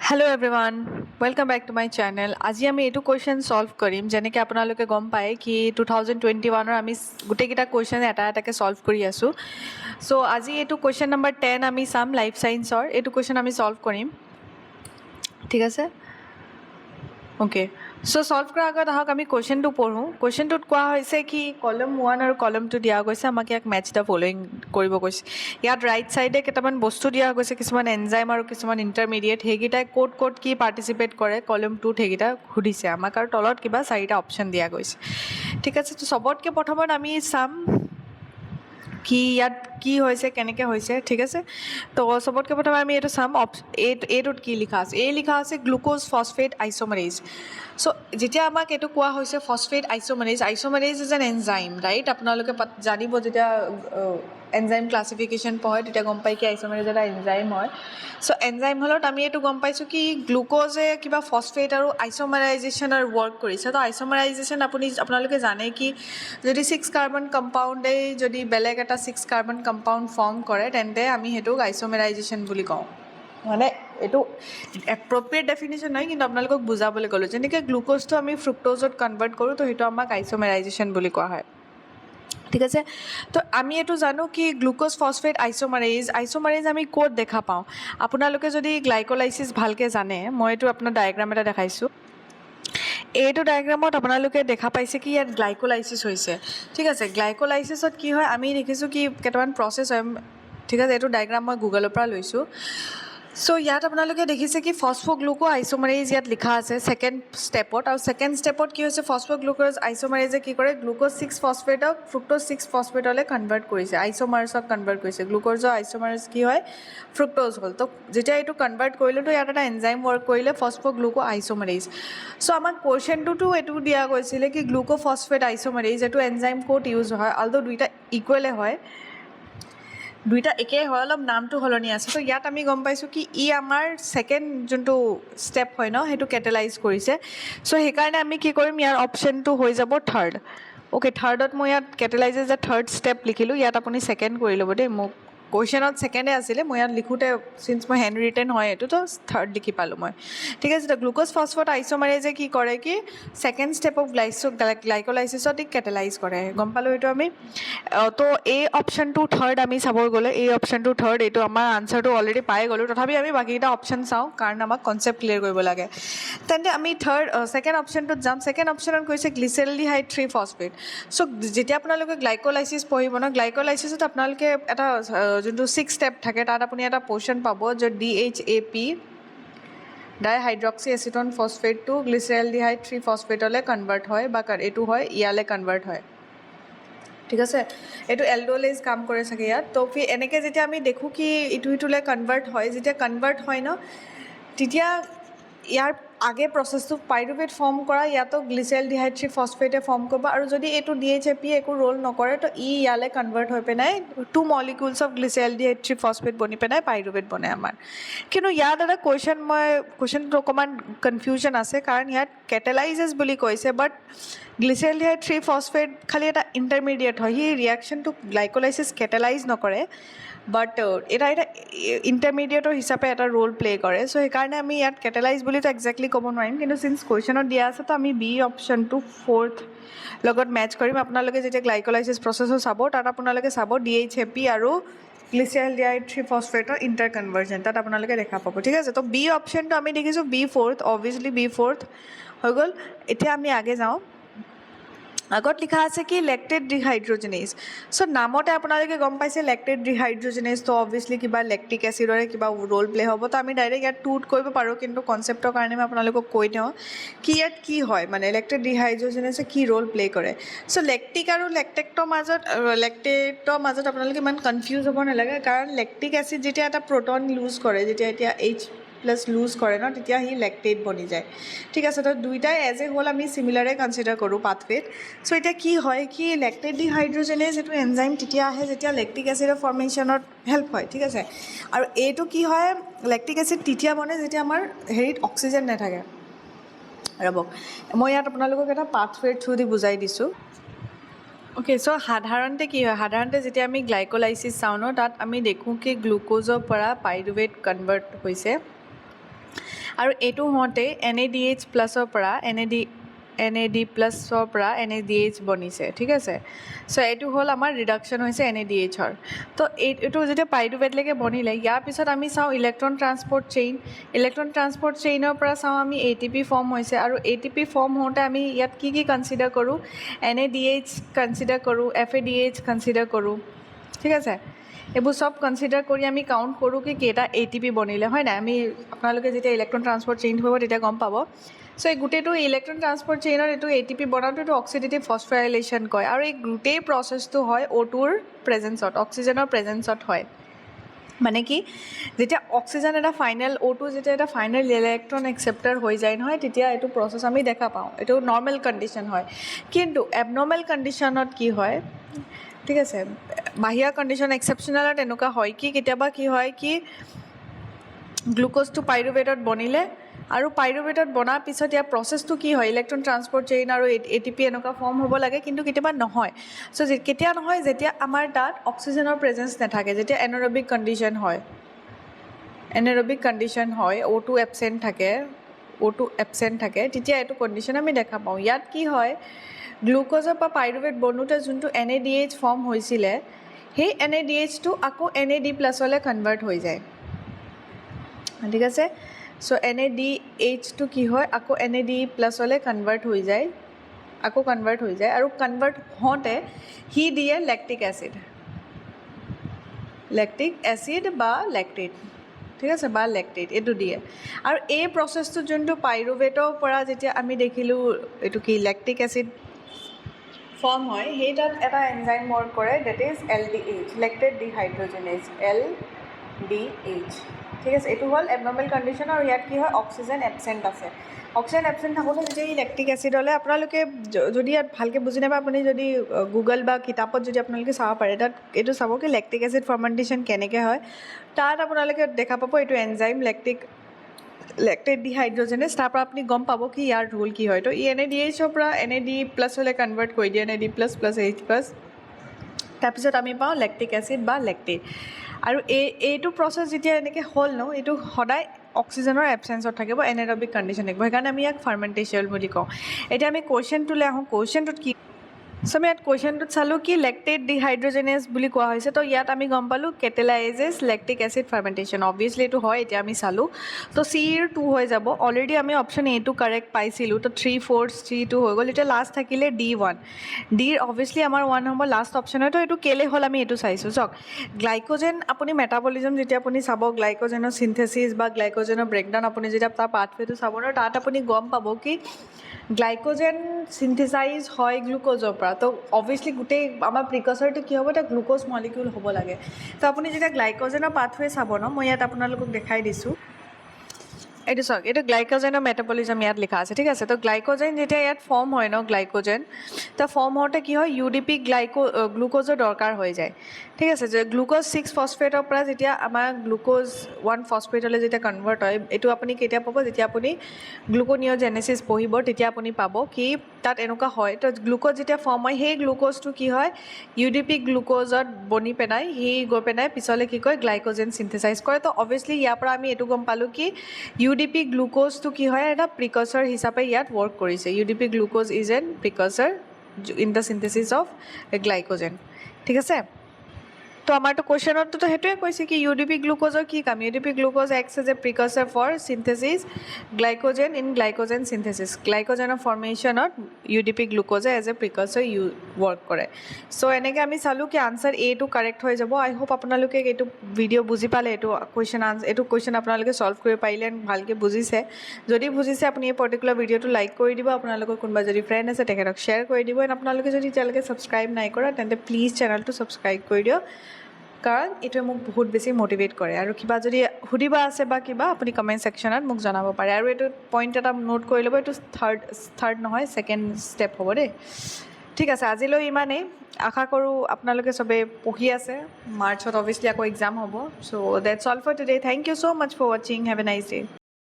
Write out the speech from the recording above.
Hello everyone, welcome back to my channel. আজি আমি এইটো কোৱেশ্চন সলভ কৰিম যেনেকৈ আপোনালোকে গম পায় কি 2021 আমি গোটেইকেইটা কোৱেশ্চন এটা এটাকৈ সলভ কৰি আছোঁ। চ' আজি এইটো কোৱেশ্চন নম্বৰ 10 আমি চাম লাইফ সায়েন্সৰ। এইটো কোৱেশ্চন আমি সলভ কৰিম, ঠিক আছে? ওকে, চ' সলভ কৰাৰ আগত আহক আমি কুৱেশ্যনটো পঢ়োঁ। কুৱেশ্যনটোত কোৱা হৈছে কি কলম 1 আৰু কলম 2 দিয়া গৈছে, আমাক ইয়াক মেটচ দ্য ফলোয়িং কৰিব কৈছে। ইয়াত ৰাইট চাইডে কেইটামান বস্তু দিয়া গৈছে, কিছুমান এনজাইম আৰু কিছুমান ইণ্টাৰমিডিয়েট, সেইকেইটাই ক'ত ক'ত কি পাৰ্টিচিপেট কৰে কলম 2ত সেইকেইটা সুধিছে আমাক, আৰু তলত কিবা 4টা অপশ্যন দিয়া গৈছে, ঠিক আছে? তো চবতকৈ প্ৰথমত আমি চাম কি ইয়াত কি হৈছে কেনেকৈ হৈছে, ঠিক আছে? তো চবতকৈ প্ৰথমে আমি এইটো চাম এইটোত কি লিখা আছে। লিখা আছে গ্লুক'জ ফছফেট আইচ'মাৰেজ। চ' যেতিয়া আমাক এইটো কোৱা হৈছে phosphate isomerase is an enzyme, right? আপোনালোকে জানিব যেতিয়া এনজাইম ক্লাছিফিকেশ্যন পঢ়ে তেতিয়া গম পায় কি আইচ'মাৰেজ এটা এনজাইম হয়। চ' এনজাইম হ'লত আমি এইটো গম পাইছোঁ কি গ্লুক'জে কিবা ফছফেট আৰু আইচ'মাৰাইজেশ্যনৰ ৱৰ্ক কৰিছে। তো আইচ'মাৰাইজেশ্যন আপোনালোকে জানে কি যদি 6 কাৰ্বন কম্পাউণ্ডেই যদি বেলেগ এটা 6 কাৰ্বন কম্পাউণ্ড ফৰ্ম কৰে তেন্তে আমি সেইটোক আইচ'মাৰাইজেশ্যন বুলি কওঁ। মানে এইটো এপ্ৰপ্ৰিয়েট ডেফিনেশ্যন নহয়, কিন্তু আপোনালোকক বুজাবলৈ ক'লোঁ। যেনেকৈ গ্লুক'জটো আমি ফ্ৰুক্ট'জত কনভাৰ্ট কৰোঁ, তো সেইটো আমাক আইচ'মাৰাইজেশ্যন বুলি কোৱা হয়, ঠিক আছে? তো আমি এইটো জানো কি গ্লুক'জ ফছফেট আইচ'মাৰেজ আমি ক'ত দেখা পাওঁ। আপোনালোকে যদি গ্লাইক'লাইচিছ ভালকৈ জানে, মই এইটো আপোনাৰ ডায়েগ্ৰাম এটা দেখাইছোঁ। এইটো ডায়েগ্ৰামত আপোনালোকে দেখা পাইছে কি ইয়াত গ্লাইক'লাইচিছ হৈছে, ঠিক আছে? গ্লাইক'লাইচিছত কি হয় আমি দেখিছোঁ কি কেইটামান প্ৰচেছ হয়, ঠিক আছে? এইটো ডায়েগ্ৰাম মই গুগলৰ পৰা লৈছোঁ। চ' ইয়াত আপোনালোকে দেখিছে কি ফছফ'গ্লুকো আইচ'মাৰেজ ইয়াত লিখা আছে ছেকেণ্ড ষ্টেপত, আৰু ছেকেণ্ড ষ্টেপত কি হৈছে ফছফ'গ্লুক'জ আইচ'মাৰেজে কি কৰে গ্লুক'জ 6 ফছফেটক ফ্ৰুক্ট'জ 6 ফছফেটলৈ কনভাৰ্ট কৰিছে, আইচ'মাৰ্ছক কনভাৰ্ট কৰিছে। গ্লুক'জৰ আইচ'মাৰ্ছ কি হয় ফ্ৰুক্ট'জ হ'ল। তো যেতিয়া এইটো কনভাৰ্ট কৰিলোঁ তো ইয়াত এটা এনজাইম ৱৰ্ক কৰিলে ফছফ'গ্লুকো আইচ'মাৰেজ। চ' আমাক কুৱেশ্যনটোতো এইটো দিয়া গৈছিলে কি গ্লুকো ফছফেট আইচ'মাৰেজ এইটো এনজাইম ক'ত ইউজ হয়, অলদো দুইটা ইকুৱেলে হয়, দুইটা একেই হয়, অলপ নামটো সলনি আছে। তো ইয়াত আমি গম পাইছোঁ কি আমাৰ ছেকেণ্ড যোনটো ষ্টেপ হয় ন সেইটো কেটেলাইজ কৰিছে। চ' সেইকাৰণে আমি কি কৰিম, ইয়াৰ অপশ্যনটো হৈ যাব থাৰ্ড। অ'কে, থাৰ্ডত মই ইয়াত কেটেলাইজেজ যে থাৰ্ড ষ্টেপ লিখিলোঁ, ইয়াত আপুনি ছেকেণ্ড কৰি ল'ব দেই। মোক কুৱেশ্যনত ছেকেণ্ডে আছিলে, মই ইয়াত লিখোঁতে চিন্স মই হেণ্ড ৰিটেন হয় এইটো, তো থাৰ্ড লিখি পালোঁ মই, ঠিক আছে? তো গ্লুক'জ ফছফেট আইচ'মাৰেজে কি কৰে কি ছেকেণ্ড ষ্টেপ অফ গ্লাইক'লাইচিছত কেটেলাইজ কৰে, গম পালোঁ এইটো আমি। তো এই অপশ্যনটো থাৰ্ড আমি চাব গ'লে এই অপশ্যনটো থাৰ্ড, এইটো আমাৰ আনচাৰটো অলৰেডি পাই গ'লোঁ, তথাপি আমি বাকীকেইটা অপশ্যন চাওঁ কাৰণ আমাক কনচেপ্ট ক্লিয়াৰ কৰিব লাগে। তেন্তে আমি ছেকেণ্ড অপশ্যনটোত যাম। ছেকেণ্ড অপশ্যনত কৈছে গ্লিচেৰলডিহাইড 3 ফছফেট। চ' যেতিয়া আপোনালোকে গ্লাইক'লাইচিছ পঢ়িব ন, গ্লাইক'লাইচিছত আপোনালোকে এটা যোনটো 6 ষ্টেপ থাকে তাত আপুনি এটা পৰ্শ্যন পাব য'ত DHAP ডাইহাইড্ৰক্সি এচিটন ফছফেটটো গ্লিচেৰলডিহাইড 3 ফছফেটলৈ কনভাৰ্ট হয়, বা এইটো হয় ইয়ালৈ কনভাৰ্ট হয়, ঠিক আছে? এইটো এলড'লেজ কাম কৰে চাগে ইয়াত। তো এনেকৈ যেতিয়া আমি দেখোঁ কি ইটোলৈ কনভাৰ্ট হয়, যেতিয়া কনভাৰ্ট হয় ন তেতিয়া ইয়াৰ আগে প্ৰচেছটো পাইৰুভেট ফৰ্ম কৰা ইয়াতো গ্লিচেৰলডিহাইড 3 ফছফেটে ফৰ্ম কৰিব, আৰু যদি এইটো DHAP একো ৰ'ল নকৰে তো ইয়ালৈ কনভাৰ্ট হৈ পেলাই 2 মলিকুলছ অফ গ্লিচেৰলডিহাইড 3 ফছফেট বনি পেলাই পাইৰুভেট বনে আমাৰ। কিন্তু ইয়াত এটা কুৱেশ্যনটো অকণমান কনফিউজন আছে, কাৰণ ইয়াত কেটেলাইজেছ বুলি কৈছে, বাট গ্লিচেৰলডিহাইড 3 ফছফেট খালি এটা ইণ্টাৰমিডিয়েট হয়, সি ৰিয়েকশ্যনটো গ্লাইক'লাইচিছ কেটেলাইজ নকৰে, বাট এটা ইণ্টাৰমিডিয়েটৰ হিচাপে এটা ৰ'ল প্লে কৰে। চ' সেইকাৰণে আমি ইয়াত কেটেলাইজ বুলিতো একজেক্টলি ক'ব নোৱাৰিম, কিন্তু চিন্স কুৱেশ্যনত দিয়া আছে তো আমি বি অপশ্যনটো ফ'ৰ্থ লগত মেটচ কৰিম। আপোনালোকে যেতিয়া গ্লাইক'লাইচিছ প্ৰচেছো চাব তাত আপোনালোকে চাব DHAP আৰু গ্লিচেৰলডিহাইড 3 ফছফেটৰ ইণ্টাৰ কনভাৰ্জন তাত আপোনালোকে দেখা পাব, ঠিক আছে? তো বি অপশ্যনটো আমি দেখিছোঁ B fourth, obviously B fourth হৈ গ'ল। এতিয়া আমি আগে যাওঁ। আগত লিখা আছে কি লেক্টেট ডিহাইড্ৰজেনেজ। চ' নামতে আপোনালোকে গম পাইছে লেক্টেট ডিহাইড্ৰজেনেজ, তো অবভিয়াছলি কিবা লেক্টিক এচিডৰে কিবা ৰ'ল প্লে হ'ব। তো আমি ডাইৰেক্ট ইয়াত 2ত কৰিব পাৰোঁ, কিন্তু কনচেপ্টৰ কাৰণে মই আপোনালোকক কৈ দিওঁ কি ইয়াত কি হয়, মানে লেক্টেট ডিহাইড্ৰজেনেজে কি ৰ'ল প্লে কৰে। চ' লেক্টিক আৰু লেক্টেটৰ মাজত আপোনালোকে ইমান কনফিউজ হ'ব নালাগে, কাৰণ লেক্টিক এচিড যেতিয়া এটা প্ৰ'টন লুজ কৰে, যেতিয়া এতিয়া H+ লুজ কৰে ন তেতিয়া সি লেক্টেট বনি যায়, ঠিক আছে? তো দুইটাই এজ এ হ'ল আমি চিমিলাৰে কনচিডাৰ কৰোঁ পাথৱেত। চ' এতিয়া কি হয় কি লেক্টেট ডিহাইড্ৰজেনেজ এইটো এনজাইম তেতিয়া আহে যেতিয়া লেক্টিক এচিডৰ ফৰ্মেশ্যনত হেল্প হয়, ঠিক আছে? আৰু এইটো কি হয় লেক্টিক এচিড তেতিয়া বনে যেতিয়া আমাৰ অক্সিজেন নাথাকে। ৰ'ব মই ইয়াত আপোনালোকক এটা পাথৱেৰ থ্ৰু দি বুজাই দিছোঁ। অ'কে, চ' সাধাৰণতে কি হয়, সাধাৰণতে যেতিয়া আমি গ্লাইক'লাইচিছ চাওঁ ন তাত আমি দেখোঁ কি গ্লুক'জৰ পৰা পাইৰুভেট কনভাৰ্ট হৈছে, আৰু এইটো হওঁতে NaDH প্লাছৰ পৰা NAD প্লাছৰ পৰা NaDH বনিছে ঠিক আছে চ' এইটো হ'ল আমাৰ ৰিডাকশ্যন হৈছে NaDHৰ তো এইটো যেতিয়া পাইৰুভেটলৈকে বনিলে ইয়াৰ পিছত আমি চাওঁ ইলেক্ট্ৰন ট্ৰান্সপৰ্ট চেইনৰ পৰা চাওঁ আমি ATP ফৰ্ম হৈছে আৰু ATP ফৰ্ম হওঁতে আমি ইয়াত কি কনচিডাৰ কৰোঁ NaDH কনচিডাৰ কৰোঁ FADH কনচিডাৰ কৰোঁ ঠিক আছে এইবোৰ সব কনচিডাৰ কৰি আমি কাউণ্ট কৰোঁ কি কেইটা ATP বনিলে হয় নাই আমি আপোনালোকে যেতিয়া ইলেক্ট্ৰন ট্ৰান্সপৰ্ট চেইন হ'ব তেতিয়া গম পাব চ' এই গোটেইটো ইলেক্ট্ৰন ট্ৰান্সপৰ্ট চেইনৰ এইটো ATP বনাওঁতে এইটো অক্সিডেটিভ ফছফৰাইলেশ্যন কয় আৰু এই গোটেই প্ৰচেছটো হয় O2ৰ প্ৰেজেঞ্চত অক্সিজেনৰ প্ৰেজেঞ্চত হয় মানে কি যেতিয়া অক্সিজেন এটা ফাইনেল O2 যেতিয়া এটা ফাইনেল ইলেক্ট্ৰন একচেপ্টাৰ হৈ যায় নহয় তেতিয়া এইটো প্ৰচেছ আমি দেখা পাওঁ এইটো নৰ্মেল কণ্ডিশ্যন হয় কিন্তু এবনৰ্মেল কণ্ডিশ্যনত কি হয় ঠিক আছে বাহিৰা কণ্ডিশ্যন এক্সেপশ্যনেলত এনেকুৱা হয় কি কেতিয়াবা কি হয় কি গ্লুক'জটো পাইৰুভেটত বনিলে আৰু পাইৰুভেটত বনাৰ পিছত ইয়াৰ প্ৰচেছটো কি হয় ইলেক্ট্ৰন ট্ৰান্সপৰ্ট চেইন আৰু ATP এনেকুৱা ফৰ্ম হ'ব লাগে কিন্তু কেতিয়াবা নহয় চ' কেতিয়া নহয় যেতিয়া আমাৰ তাত অক্সিজেনৰ প্ৰেজেঞ্চ নাথাকে যেতিয়া এনাৰবিক কণ্ডিশ্যন হয় O2 এবচেণ্ট থাকে তেতিয়া এইটো কণ্ডিশ্যন আমি দেখা পাওঁ ইয়াত কি হয় গ্লুক'জৰ পৰা পাইৰুভেট বনোতে যোনটো NaDH ফৰ্ম হৈছিলে সেই NaDHটো আকৌ NAD প্লাছলৈ কনভাৰ্ট হৈ যায় ঠিক আছে চ' NaDHটো কি হয় আকৌ NAD প্লাছলৈ কনভাৰ্ট হৈ যায় আৰু কনভাৰ্ট হওঁতে সি দিয়ে লেক্টিক এচিড বা লেক্টেট ঠিক আছে বা লেক্টেট এইটো দিয়ে আৰু এই প্ৰচেছটো যোনটো পাইৰুভেটৰ পৰা যেতিয়া আমি দেখিলোঁ এইটো কি লেক্টিক এচিড ফৰ্ম হয় সেই তাত এটা এনজাইম ৱৰ্ক কৰে that is LDH lactate dehydrogenase LDH ঠিক আছে এইটো হ'ল এবনৰ্মেল কণ্ডিশ্যন আৰু ইয়াত কি হয় অক্সিজেন এবচেণ্ট আছে অক্সিজেন এবচেণ্ট থাকোঁতে যেতিয়া এই লেক্টিক এচিড হ'লে আপোনালোকে যদি ইয়াত ভালকৈ বুজি নাপায় আপুনি যদি গুগল বা কিতাপত যদি আপোনালোকে চাব পাৰে তাত এইটো চাব কি লেক্টিক এচিড ফাৰ্মেণ্টেশ্যন কেনেকৈ হয় তাত আপোনালোকে দেখা পাব এইটো এনজাইম লেক্টেট ডিহাইড্ৰজেনেজ তাৰ পৰা আপুনি গম পাব কি ইয়াৰ ৰোল কি হয় তো ই NaDHৰ পৰা NAD প্লাছলৈ কনভাৰ্ট কৰি দিয়ে NAD প্লাছ H প্লাছ তাৰপিছত আমি পাওঁ লেক্টিক এচিড বা লেক্টেট আৰু এইটো প্ৰচেছ যেতিয়া এনেকৈ হ'ল ন এইটো সদায় অক্সিজেনৰ এবচেঞ্চত থাকিব এনাৰবিক কণ্ডিশ্যন থাকিব সেইকাৰণে আমি ইয়াক ফাৰ্মেণ্টেশ্যন বুলি কওঁ এতিয়া আমি কুৱেশ্যনটোলৈ আহোঁ কুৱেশ্যনটোত কি চ' আমি ইয়াত কুৱেশ্যনটোত চালোঁ কি লেক্টেট ডিহাইড্ৰজেনেজ বুলি কোৱা হৈছে তো ইয়াত আমি গম পালোঁ কেটেলাইজেছ লেক্টিক এচিড ফাৰ্মেণ্টেশ্যন অবভিয়াছলি এইটো হয় এতিয়া আমি চালোঁ তো Cৰ 2 হৈ যাব অলৰেডি আমি অপশ্যন A2 কাৰেক্ট পাইছিলোঁ তো 3, 4, 3, 2 হৈ গ'ল এতিয়া লাষ্ট থাকিলে D1 ডিৰ অবভিয়াছলি আমাৰ 1 হ'ব লাষ্ট অপশ্যনত তো এইটো কেলৈ হ'ল আমি এইটো চাইছোঁ চাওক গ্লাইক'জেন আপুনি মেটাবলিজম যেতিয়া আপুনি চাব গ্লাইক'জেনৰ চিন্থেচিছ বা গ্লাইক'জেনৰ ব্ৰেকডাউন আপুনি যেতিয়া তাৰ পাথৱেটো চাব ন তাত আপুনি গম পাব কি গ্লাইক'জেন চিন্থেচাইজ হয় গ্লুক'জৰ পৰা তো অবভিয়াছলি গোটেই আমাৰ প্ৰিকচাৰটো কি হ'ব এটা গ্লুক'জ মলিকিউল হ'ব লাগে তো আপুনি যেতিয়া গ্লাইক'জেনৰ পাথৱে চাব ন মই ইয়াত আপোনালোকক দেখাই দিছোঁ এইটো চাওক এইটো গ্লাইক'জেনৰ মেটাবলিজম ইয়াত লিখা আছে ঠিক আছে তো গ্লাইক'জেন যেতিয়া ইয়াত ফৰ্ম হয় ন গ্লাইক'জেন তো ফৰ্ম হওঁতে কি হয় UDP গ্লুক'জৰ দৰকাৰ হৈ যায় ঠিক আছে যে গ্লুক'জ 6 ফছফেটৰ পৰা যেতিয়া আমাৰ গ্লুক'জ 1 ফছফেটলৈ যেতিয়া কনভাৰ্ট হয় এইটো আপুনি কেতিয়া পাব যেতিয়া আপুনি গ্লুক'নিঅ'জেনেচিছ পঢ়িব তেতিয়া আপুনি পাব কি তাত এনেকুৱা হয় তো গ্লুক'জ যেতিয়া ফৰ্ম হয় সেই গ্লুক'জটো কি হয় UDP গ্লুক'জত বনি পেলাই সি গৈ পেলাই পিছলৈ কি কয় গ্লাইক'জেন চিন্থেচাইজ কৰে তো অবভিয়াছলি ইয়াৰ পৰা আমি এইটো গম পালোঁ কি UDP গ্লুক'জটো কি হয় এটা প্ৰিকচাৰ হিচাপে ইয়াত ৱৰ্ক কৰিছে UDP glucose is a precursor in the synthesis of glycogen ঠিক আছে তো আমাৰতো কুৱেশ্যনততো সেইটোৱে কৈছে কি UDP গ্লুক'জৰ কি কাম UDP glucose acts as a precursor for synthesis glycogen in glycogen synthesis গ্লাইক'জেনৰ ফৰ্মেশ্যনত UDP গ্লুক'জে এজ এ প্ৰিকচাৰ ৱৰ্ক কৰে চ' এনেকৈ আমি চালোঁ কি আনচাৰ A2 কাৰেক্ট হৈ যাব আই হোপ আপোনালোকে এইটো ভিডিঅ' বুজি পালে এইটো কুৱেশ্যন আপোনালোকে ছল্ভ কৰিব পাৰিলে ভালকৈ বুজিছে যদি বুজিছে আপুনি এই পাৰ্টিকুলাৰ ভিডিঅ'টো লাইক কৰি দিব আপোনালোকৰ কোনোবা যদি ফ্ৰেণ্ড আছে তেখেতক শ্বেয়াৰ কৰি দিব এণ্ড আপোনালোকে যদি এতিয়ালৈকে ছাবস্ক্ৰাইব নাই কৰা তেন্তে প্লিজ চেনেলটো ছাবস্ক্ৰাইব কৰি দিয়ক কাৰণ এইটোৱে মোক বহুত বেছি মটিভেট কৰে আৰু কিবা যদি সুধিবা আছে বা কিবা আপুনি কমেণ্ট ছেকশ্যনত মোক জনাব পাৰে আৰু এইটো পইণ্ট এটা নোট কৰি ল'ব এইটো থাৰ্ড নহয় ছেকেণ্ড ষ্টেপ হ'ব দেই ঠিক আছে আজিলৈ ইমানেই আশা কৰোঁ আপোনালোকে চবেই পঢ়ি আছে মাৰ্চত অবভিয়াছলি আকৌ এক্সাম হ'ব so' that's all for today thank you so' much for ৱাচিং হেভ এ নাইচ ডে